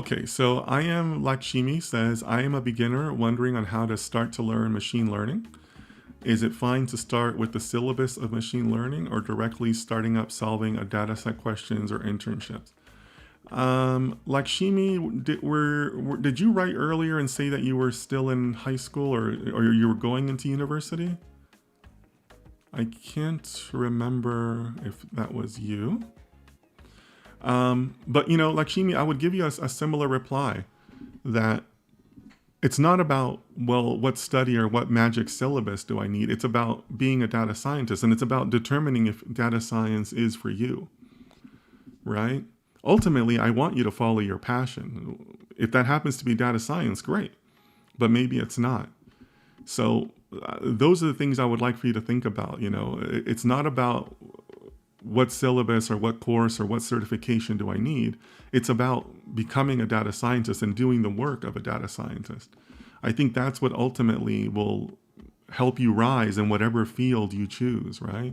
Okay, so I am Lakshmi says, I am a beginner wondering on how to start to learn machine learning. Is it fine to start with the syllabus of machine learning or directly starting up solving a dataset questions or internships? Lakshmi, did you write earlier and say that you were still in high school or you were going into university? I can't remember if that was you. But Lakshmi, I would give you a similar reply that it's not about, well, what study or what magic syllabus do I need? It's about being a data scientist, and it's about determining if data science is for you, right? Ultimately, I want you to follow your passion. If that happens to be data science, great, but maybe it's not. So those are the things I would like for you to think about. It's not about what syllabus or what course or what certification do I need. It's about becoming a data scientist and doing the work of a data scientist. I think that's what ultimately will help you rise in whatever field you choose, right?